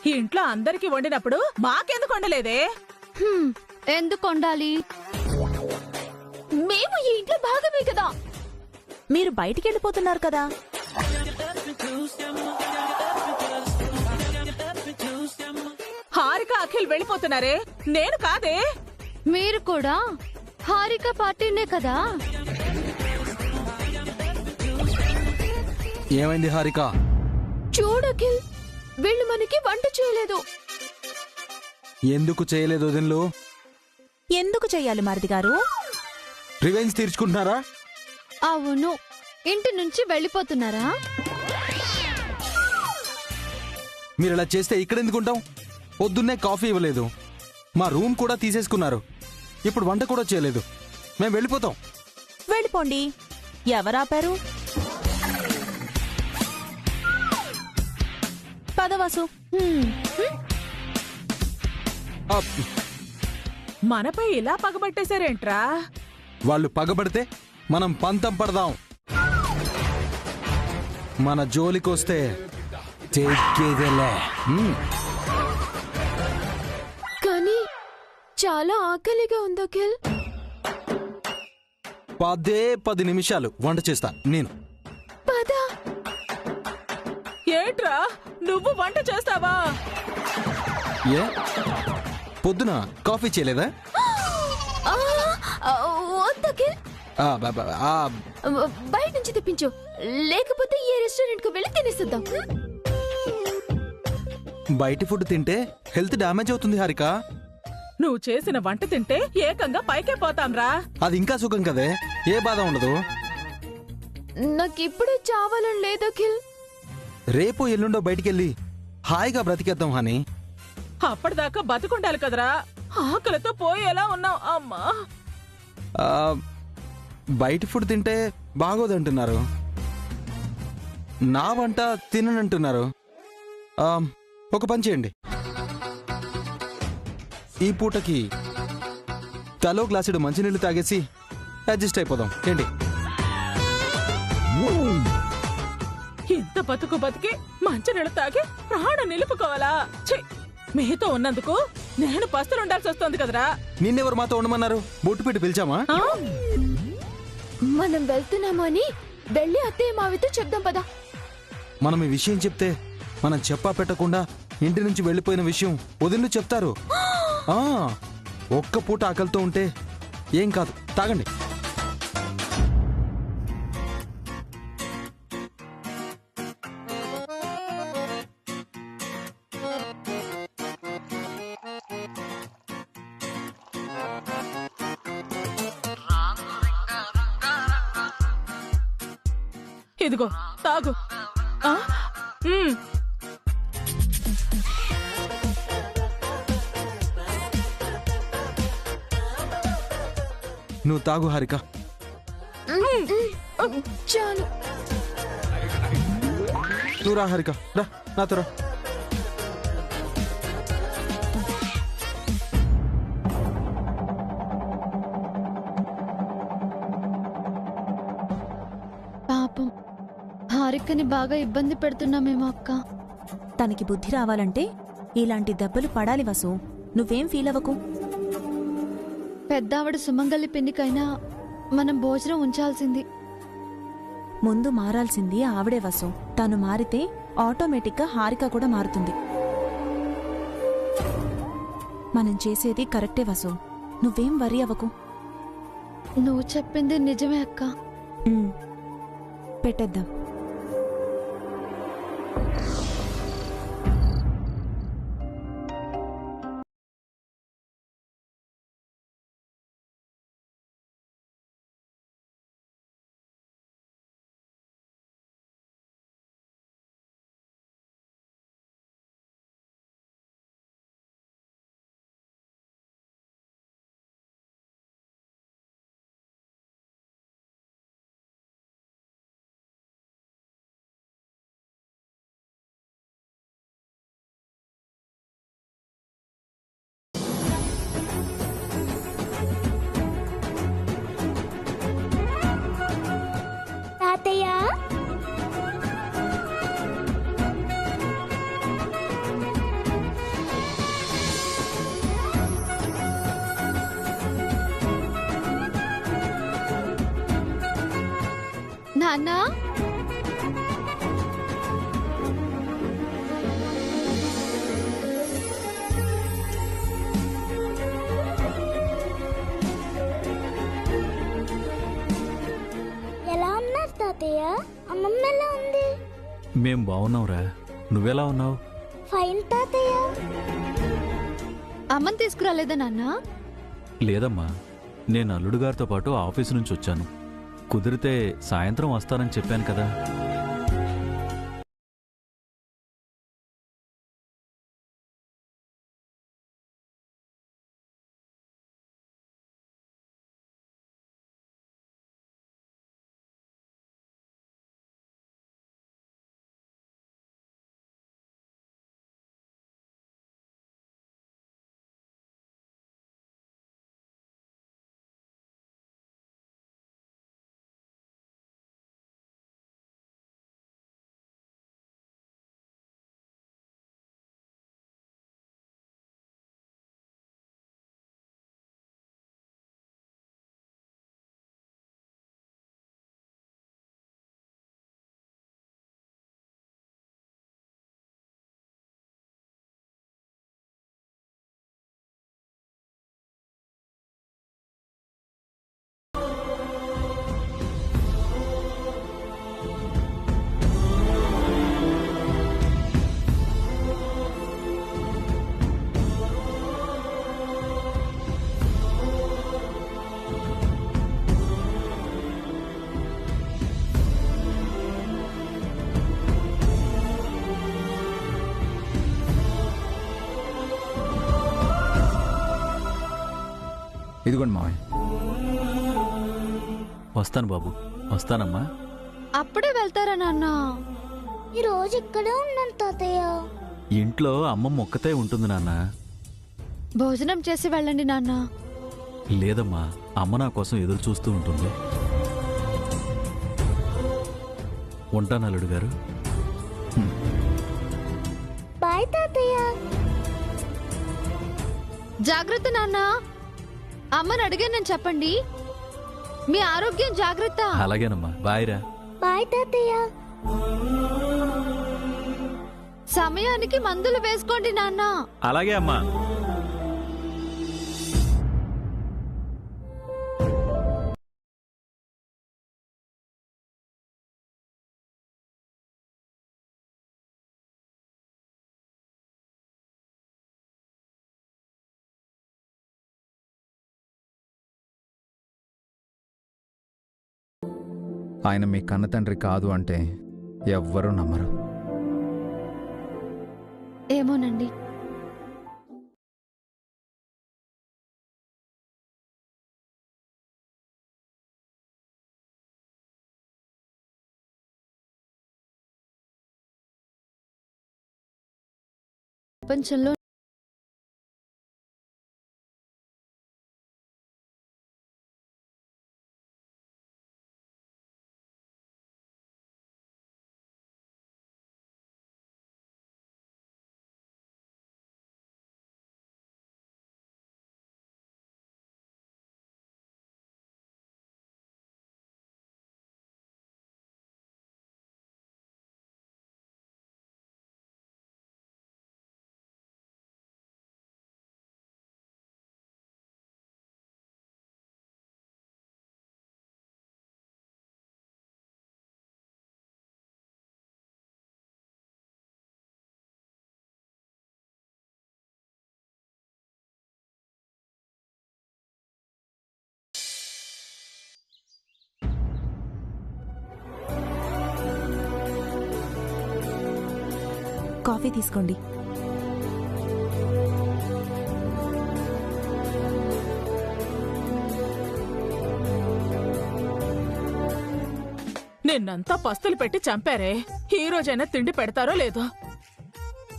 ఈ ఇంట్లో అందరికి వండినప్పుడు మాకెందుకు వండలేదే? ఎందుకు వండాలి? మేము ఈ ఇంట్లో భాగమే కదా. మీరు బయటికి వెళ్ళిపోతున్నారు కదా. హారిక అఖిల్ వెళ్ళిపోతున్నారే, నేను కాదే. మీరు కూడా హారిక పార్టీనే కదా. ఏమైంది హారిక? చూడు అఖిల్, వీళ్ళు మనకి వంట చేయలేదు. ఎందుకు చేయలేదు వదినలు? ఎందుకు చెయ్యాలి మరిది గారు? రివెంజ్ తీర్చుకుంటున్నారా? అవును, ఇంటి నుంచి వెళ్ళిపోతున్నారా? మీరు ఇలా చేస్తే ఇక్కడ ఎందుకుంటాం? పొద్దున్నే కాఫీ ఇవ్వలేదు, మా రూమ్ కూడా తీసేసుకున్నారు, ఇప్పుడు వంట కూడా చేయలేదు. మేము వెళ్ళిపోతాం. వెళ్ళిపోండి. ఎవరాపారు? పదవాసు. మనపై ఇలా పగబట్టేశారేంట్రా? వాళ్ళు పగబడితే మనం పంతం పడదాం. మన జోలికొస్తే కానీ చాలా ఆకలిగా ఉంది అఖిల్. 10 నిమిషాలు వంట చేస్తా నేను. పద. ఏంట్రా నువ్వు వంట చేస్తావా? ఏ పొద్దున కాఫీ చేయలేదా? వద్దు అఖిల్, బయట నుంచి తెప్పించు, లేకపోతే ఏ రెస్టారెంట్ కు వెళ్ళి తినేసిద్దాం. బయటి ఫుడ్ తింటే హెల్త్ డ్యామేజ్ అవుతుంది హారిక. నువ్వు చేసిన వంట తింటే ఏకంగా పైకే పోతాంరా. అది ఇంకా సుఖం కదే, ఏ బాధ ఉండదు. నాకిప్పుడే చావాలని లేదు అఖిల్. రేపు ఎల్లుండో బయటికెళ్ళి హాయిగా బ్రతికేద్దాం హాని. అప్పటిదాకా బతుకుండాలి కదరా. ఆకలితో పోయేలా ఉన్నావు. అమ్మా, బయటి ఫుడ్ తింటే బాగోదంటున్నారు, నా వంట తిననంటున్నారు. ఒక పని చేయండి, ఈ పూటకి తలో గ్లాసుడు మంచినీళ్ళు తాగేసి అడ్జస్ట్ అయిపోదాం ఏంటి? ఇంత బతుకు బతికి మంచినీళ్ళు తాగి ప్రాణం నిలుపుకోవాలా? ఛీ, మీతో ఉన్నందుకు నేను పస్తులు ఉండాల్సి వస్తుంది కదరా. నిన్నెవరు మాతో ఉండమన్నారు? బొట్టు పెట్టి పిలిచామా? మనం వెళ్తున్నాము అని వెళ్ళి అత్తయ్య మావితో చెప్దాం పదా. మనం ఈ విషయం చెప్తే మనం చెప్పా పెట్టకుండా ఇంటి నుంచి వెళ్ళిపోయిన విషయం వదిలి చెప్తారు. ఒక్క పూట ఆకలితో ఉంటే ఏం కాదు, తాగండి. ఇదిగో తాగు. నువ్వు తాగు హారిక. చాలు. నువ్వు రా హారిక, రా నాతో రా. పాపం హారికని బాగా ఇబ్బంది పెడుతున్నామేమో అక్క. తనకి బుద్ధి రావాలంటే ఇలాంటి దెబ్బలు పడాలి వసు. నువ్వేం ఫీల్ అవ్వకు. పెద్దావిడ సుమంగలి పిన్నికైనా మనం భోజనం ఉంచాల్సింది. ముందు మారాల్సింది ఆవిడే వసు. తను మారితే ఆటోమేటిక్గా హారిక కూడా మారుతుంది. మనం చేసేది కరెక్టే వసు, నువ్వేం వరి అవ్వకు. నువ్వు చెప్పింది నిజమే అక్క. పెట్టేద్దాం. నాన్నా ఎలా ఉన్నారు తాతయ్య? అమ్మమ్మ ఎలా ఉంది? మేం బాగున్నావురా, నువ్వెలా ఉన్నావు? ఫైన్ తాతయ్య. అమ్మని తీసుకురాలేదా నాన్నా? లేదమ్మా, నేను అల్లుడు గారితో పాటు ఆఫీసు నుంచి వచ్చాను. కుదిరితే సాయంత్రం వస్తానని చెప్పాను కదా. ఇదిగోండి మావయ్య. వస్తాను బాబు, వస్తానమ్మా. అప్పుడే వెళ్తారా నాన్నా? ఈ రోజు ఇక్కడే ఉన్నాను తాతయ్య. ఇంట్లో అమ్మమ్మ ఒక్కతే ఉంటుంది నాన్న. భోజనం చేసి వెళ్ళండి నాన్నా. లేదమ్మా, అమ్మ నా కోసం ఎదురు చూస్తూ ఉంటుంది. ఉంటాను అల్లుడు గారు. బాయ్ తాతయ్య. జాగ్రత్త నాన్నా. అమ్మని అడిగానని చెప్పండి. మీ ఆరోగ్యం జాగ్రత్త. అలాగేనమ్మా, బాయ్రా. బాయ్ తాతయ్య. సమయానికి మందులు వేసుకోండి నాన్నా. అలాగే అమ్మా. ఆయన మీ కన్న తండ్రి కాదు అంటే ఎవ్వరూ నమ్మరు. ఏమోనండి. ప్రపంచంలో కాఫీ తీసుకోండి. నిన్నంతా పస్తులు పెట్టి చంపారే, ఈ రోజైనా తిండి పెడతారో లేదో.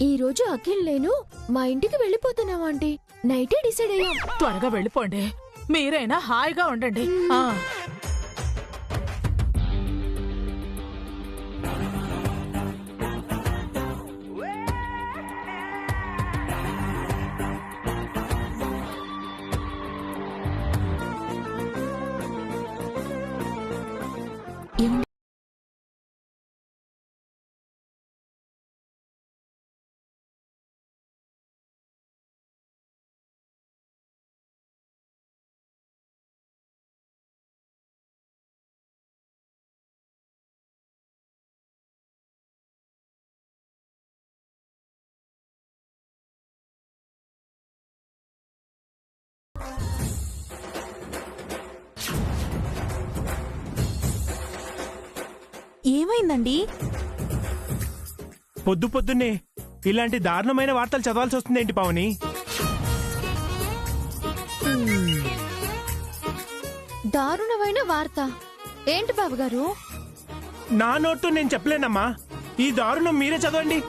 ఈ రోజు అఖిల్ నేను మా ఇంటికి వెళ్ళిపోతున్నావా ఆంటీ? నైటే డిసైడ్ అయ్యాం. త్వరగా వెళ్ళిపోండి, మీరైనా హాయిగా ఉండండి. ఆ ఏమైందండి? పొద్దు పొద్దున్నే ఇలాంటి దారుణమైన వార్తలు చదవాల్సి వస్తుందేంటి పావని? దారుణమైన వార్త ఏంటి బాబుగారు? నా నోట్తో నేను చెప్పలేనమ్మా. ఈ దారుణం మీరే చదవండి.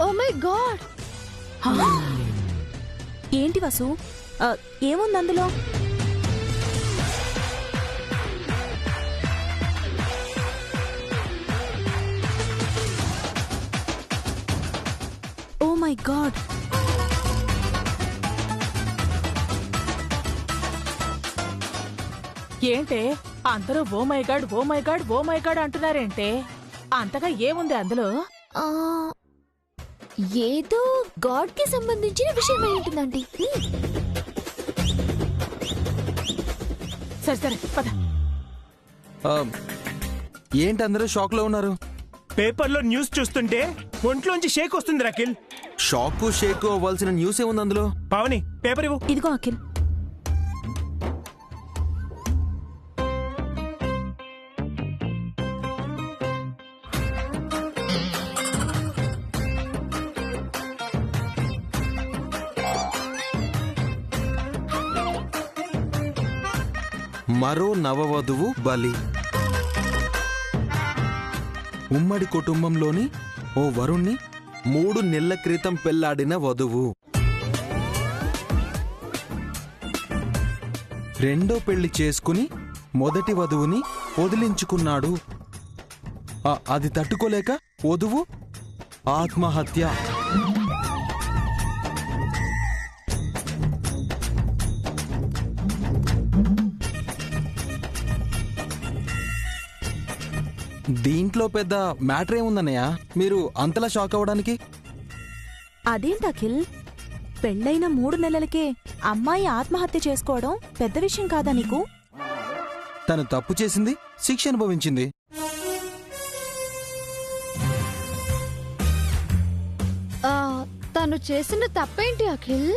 Oh my god! ఏంటి వసు? ఏముంది అందులో? Oh my god! ఏంటే అందరూ oh my god oh my god oh my god అంటున్నారేంటే? అంతగా ఏముంది అందులో? ఆ, ఏదో గాడ్ కి సంబంధించిన విషయం అయి ఉంటుందండి. సరే సరే పద. ఆ, ఏంటి అందరూ షాక్ లో ఉన్నారు? పేపర్లో న్యూస్ చూస్తుంటే ఒంట్లోంచి షేక్ వస్తుంది అఖిల్. షాక్ షేక్ అవ్వాల్సిన న్యూస్ ఏముంది అందులో? పావని పేపర్ ఇవ్వు. ఇదిగో అఖిల్. మరో నవవధువు బలి. ఉమ్మడి కుటుంబంలోని ఓ వరుణ్ణి 3 నెలల క్రితం పెళ్లాడిన వధువు రెండో పెళ్లి చేసుకుని మొదటి వధువుని వదిలించుకున్నాడు. అది తట్టుకోలేక వధువు ఆత్మహత్య. దీంట్లో పెద్ద మ్యాటర్ ఏముందన్నయ్య మీరు అంతలా షాక్ అవ్వడానికి? అదేంటి అఖిల్? పెళ్ళైన 3 నెలలకే అమ్మాయి ఆత్మహత్య చేసుకోవడం పెద్ద విషయం కాదా నీకు? తను తప్పు చేసింది, శిక్ష అనుభవించింది. ఆ, తను చేసిన తప్పేంటి అఖిల్?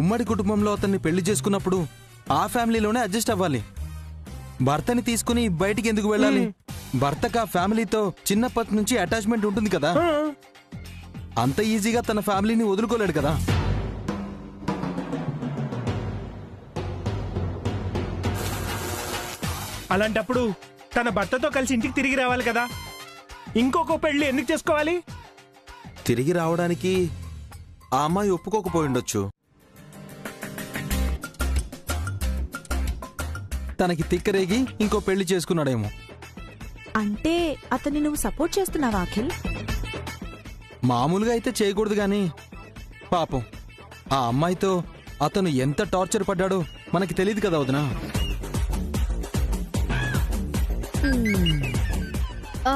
ఉమ్మడి కుటుంబంలో అతన్ని పెళ్లి చేసుకున్నప్పుడు ఆ ఫ్యామిలీలోనే అడ్జస్ట్ అవ్వాలి. భర్తని తీసుకుని బయటికి ఎందుకు వెళ్ళాలి? భర్తకు ఆ ఫ్యామిలీతో చిన్నప్పటి నుంచి అటాచ్మెంట్ ఉంటుంది కదా. అంత ఈజీగా తన ఫ్యామిలీని వదులుకోలేడు కదా. అలాంటప్పుడు తన భర్తతో కలిసి ఇంటికి తిరిగి రావాలి కదా. ఇంకొక పెళ్లి ఎందుకు చేసుకోవాలి? తిరిగి రావడానికి ఆ అమ్మాయి ఒప్పుకోకపోయిండొచ్చు. తనకి తిక్కరేగి ఇంకో పెళ్లి చేసుకున్నాడేమో. అంటే అతన్ని నువ్వు సపోర్ట్ చేస్తున్నావా అఖిల్? మామూలుగా అయితే చేయకూడదు గాని పాపం ఆ అమ్మాయితో అతను ఎంత టార్చర్ పడ్డాడో మనకి తెలియదు కదా వదినా. ఆ,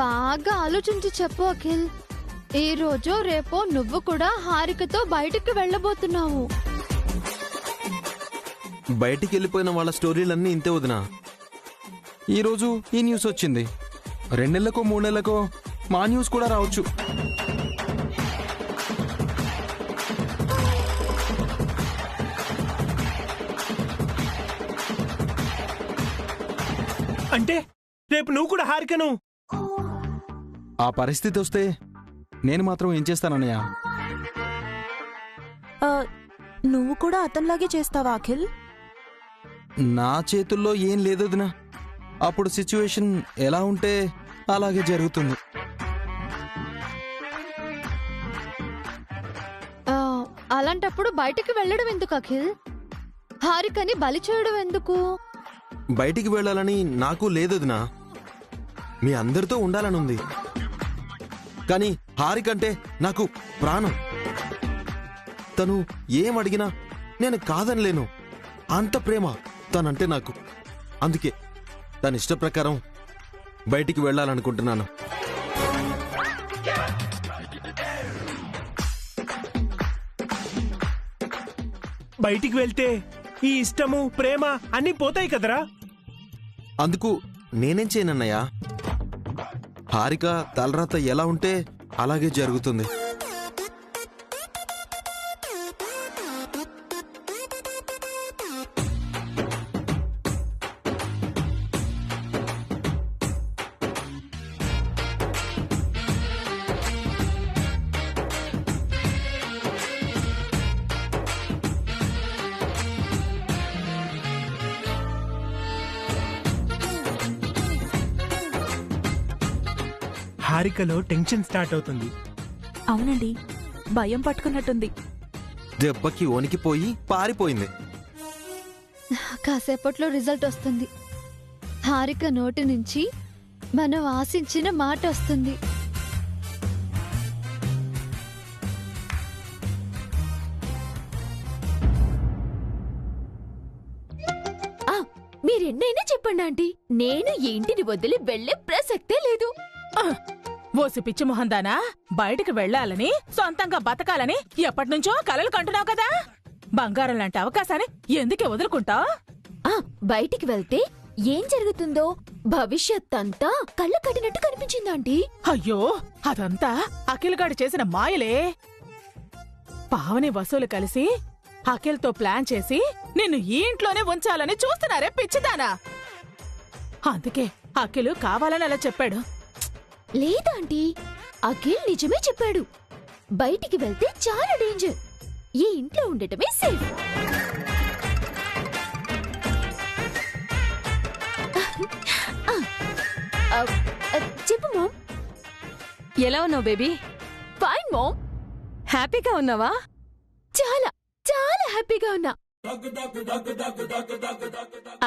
బాగా ఆలోచించి చెప్పు అఖిల్. ఈ రోజో రేపో నువ్వు కూడా హారికతో బయటికి వెళ్ళబోతున్నావు. బయటికి వెళ్ళిపోయిన వాళ్ళ స్టోరీలన్నీ ఇంతే వదినా. ఈరోజు ఈ న్యూస్ వచ్చింది, 2 నెలలకో 3 నెలలకో మా న్యూస్ కూడా రావచ్చు. అంటే రేపు నువ్వు కూడా హారికను? ఆ పరిస్థితి వస్తే నేను మాత్రం ఏం చేస్తానన్నయ్య? నువ్వు కూడా అతనిలాగే చేస్తావా అఖిల్? నా చేతుల్లో ఏం లేదు వదినా. అప్పుడు సిచ్యువేషన్ ఎలా ఉంటే అలాగే జరుగుతుంది. ఆ, అలాంటప్పుడు బయటికి వెళ్ళడం ఎందుకు అఖిల్? హారికని బలి చేయడం ఎందుకు? బయటికి వెళ్ళాలని నాకు లేదు వదినా. మీ అందరితో ఉండాలనుంది. కానీ హారికంటే నాకు ప్రాణం. తను ఏం అడిగినా నేను కాదనలేను. అంత ప్రేమ తనంటే నాకు. అందుకే తన ఇష్ట ప్రకారం బయటికి వెళ్ళాలనుకుంటున్నాను. బయటికి వెళ్తే ఈ ఇష్టము ప్రేమ అన్నీ పోతాయి కదరా. అందుకు నేనేం చేయనన్నయ్యా? హారిక తలరాత ఎలా ఉంటే అలాగే జరుగుతుంది. హారికలో టెన్షన్ స్టార్ట్ అవుతుంది. అవునండి, భయం పట్టుకున్నట్టుంది. దెబ్బకి వణికిపోయి పారిపోయింది. కాసేపట్లో రిజల్ట్ వస్తుంది. హారిక నోటి నుంచి మనం ఆశించిన మాట వస్తుంది. మీరెన్నైనా చెప్పండి ఆంటీ, నేను ఈ ఇంటిని వదిలి వెళ్లే ప్రసక్తే లేదు. ఓసి పిచ్చి మొహందానా, బయటికి వెళ్ళాలని సొంతంగా బతకాలని ఎప్పటినుంచో కలలు కంటున్నావు కదా. బంగారం లాంటి అవకాశాన్ని ఎందుకే వదులుకుంటావు? బయటికి వెళ్తే ఏం జరుగుతుందో భవిష్యత్ అంతా కళ్ళ కట్టినట్టు కనిపించిందాంటీ. అయ్యో, అదంతా అఖిల్గాడు చేసిన మాయలే. పావని వసూలు కలిసి అఖిల్తో ప్లాన్ చేసి నిన్ను ఈ ఇంట్లోనే ఉంచాలని చూస్తున్నారే పిచ్చిదానా. అందుకే అఖిల్ కావాలని అలా చెప్పాడు. లేదాంటీ, అఖిల్ నిజమే చెప్పాడు. బయటికి వెళ్తే చాలా డేంజర్, ఈ ఇంట్లో ఉండటమే సేఫ్. చెప్పు మామ్. ఎలా ఉన్నావు బేబీ? Fine ma'am. హ్యాపీగా ఉన్నావా? చాలా చాలా హ్యాపీగా ఉన్నా.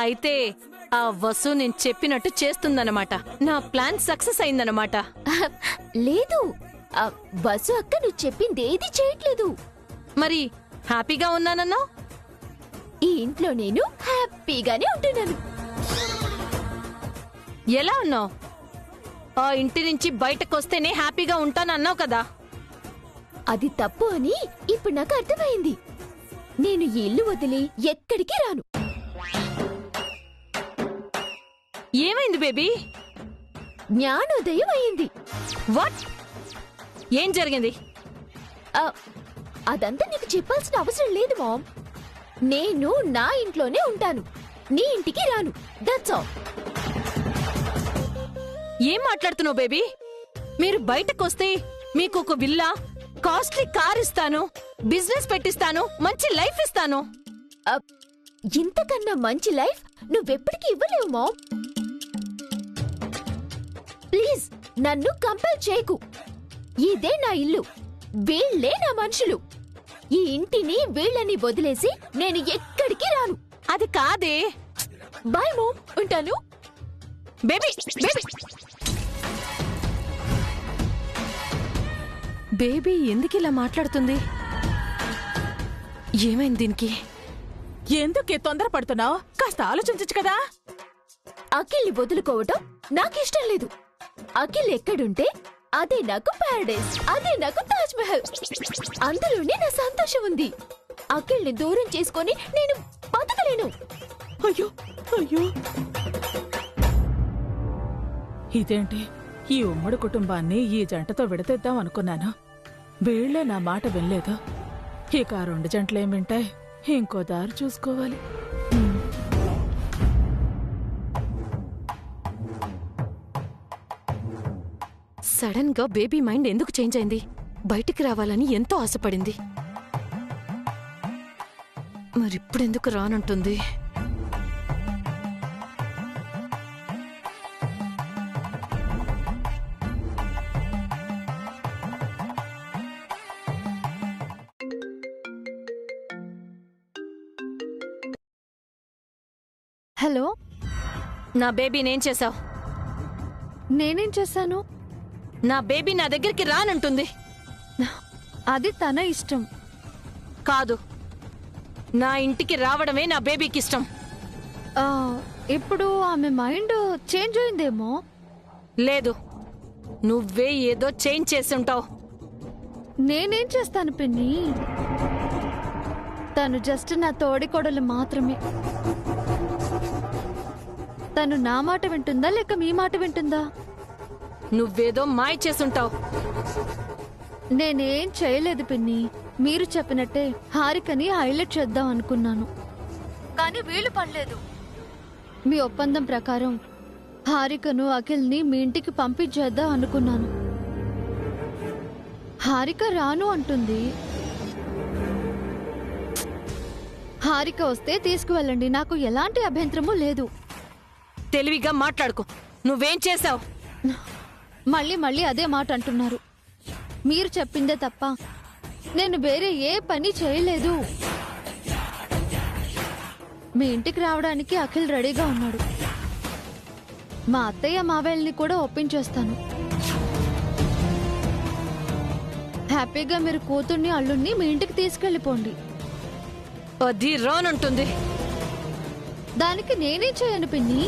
అయితే ఆ వసు నేను చెప్పినట్టు చేస్తుందన్నమాట. నా ప్లాన్ సక్సెస్ అయిందన్నమాట. లేదు, వసు అక్క నువ్వు చెప్పిందేది చేయట్లేదు. మరి హ్యాపీగా ఉన్నానన్నావు? ఈ ఇంట్లో నేను హ్యాపీగానే ఉంటున్నాను. ఎలా ఉన్నావు? ఆ ఇంటి నుంచి బయటకొస్తేనే హ్యాపీగా ఉంటానన్నావు కదా. అది తప్పు అని ఇప్పుడు నాకు అర్థమైంది. నేను ఈ ఇల్లు వదిలి ఎక్కడికి రాను. ఏమైంది బేబీ? జ్ఞానోదయం అయింది. వాట్? ఏం జరిగింది? అదంతా నీకు చెప్పాల్సిన అవసరం లేదు మామ్. నేను నా ఇంట్లోనే ఉంటాను, నీ ఇంటికి రాను. That's all. ఏం మాట్లాడుతున్నావు బేబీ? మీరు బయటకొస్తే మీకు ఒక విల్లా, కాస్ట్లీ కార్ ఇస్తాను, బిజినెస్ పెట్టిస్తాను, మంచి లైఫ్ ఇస్తాను. ఇంతకన్నా మంచి లైఫ్ నువ్వెప్పటికీ ఇవ్వలేవు మామ్. ప్లీజ్ నన్ను కంపెల్ చేయకు. ఇదే నా ఇల్లు, వీళ్లే నా మనుషులు. ఈ ఇంటిని వీళ్ళని వదిలేసి నేను ఎక్కడికి రాను. అది కాదే. బాయ్ మామ్, ఉంటాను. బేబీ బేబీ బేబీ ఎందుకు ఇలా మాట్లాడుతుంది? ఏమైంది దీనికి? ఎందుకే తొందరపడుతున్నావు? కాస్త ఆలోచించచ్చు కదా. అఖిల్ని వదులుకోవటం నాకిష్టం లేదు. అఖిల్ ఎక్కడుంటే అదే నాకు ప్యారడైజ్, అదే నాకు తాజ్ మహల్. అందులోనే నా సంతోషం ఉంది. అఖిల్ని దూరం చేసుకొని నేను బతకలేను. అయ్యో అయ్యో, ఇదేంటి? ఈ ఉమ్మడి కుటుంబాన్ని ఈ జంటతో విడతీద్దాం అనుకున్నాను. వీళ్లే నా మాట వినలేదు. ఇక ఆ రెండు జంటలేం వింటాయి? ఇంకో దారి చూసుకోవాలి. సడన్ గా బేబీ మైండ్ ఎందుకు చేంజ్ అయింది? బయటికి రావాలని ఎంతో ఆశపడింది, మరిప్పుడెందుకు రానంటుంది? హలో, నా బేబీనేం చేశావు? నేనేం చేశాను? నా బేబీ నా దగ్గరికి రానంటుంది. అది తన ఇష్టం. కాదు, నా ఇంటికి రావడమే నా బేబీకి ఇష్టం. ఇప్పుడు ఆమె మైండ్ చేంజ్ అయిందేమో. లేదు, నువ్వే ఏదో చేంజ్ చేసుంటావు. నేనేం చేస్తాను పిన్ని? తను జస్ట్ నా తోడికోడలు మాత్రమే. తను నా మాట వింటుందా లేక మీ మాట వింటుందా? నువ్వేదో మాయ చేసుంటావు. నేనేం చేయలేదు పిన్ని. మీరు చెప్పినట్టే హారికని హైలైట్ చేద్దాం అనుకున్నాను, కానీ వీలు పడలేదు. మీ ఒప్పందం ప్రకారం హారికను అఖిల్ని మీ ఇంటికి పంపించేద్దాం అనుకున్నాను. హారిక రాను అంటుంది. హారిక వస్తే తీసుకువెళ్ళండి, నాకు ఎలాంటి అభ్యంతరమూ లేదు. తెలివిగా మాట్లాడుకో. నువ్వేం చేశావు? మళ్ళీ మళ్ళీ అదే మాట అంటున్నారు. మీరు చెప్పిందే తప్ప నేను వేరే ఏ పని చేయలేదు. మీ ఇంటికి రావడానికి అఖిల్ రెడీగా ఉన్నాడు. మా అత్తయ్య మావయ్యల్ని కూడా ఒప్పించేస్తాను. హ్యాపీగా మీరు కూతుర్ని అల్లుణ్ణి మీ ఇంటికి తీసుకెళ్ళిపోండి. అది రానంటుంది. దానికి నేనేం చేయను పిన్ని.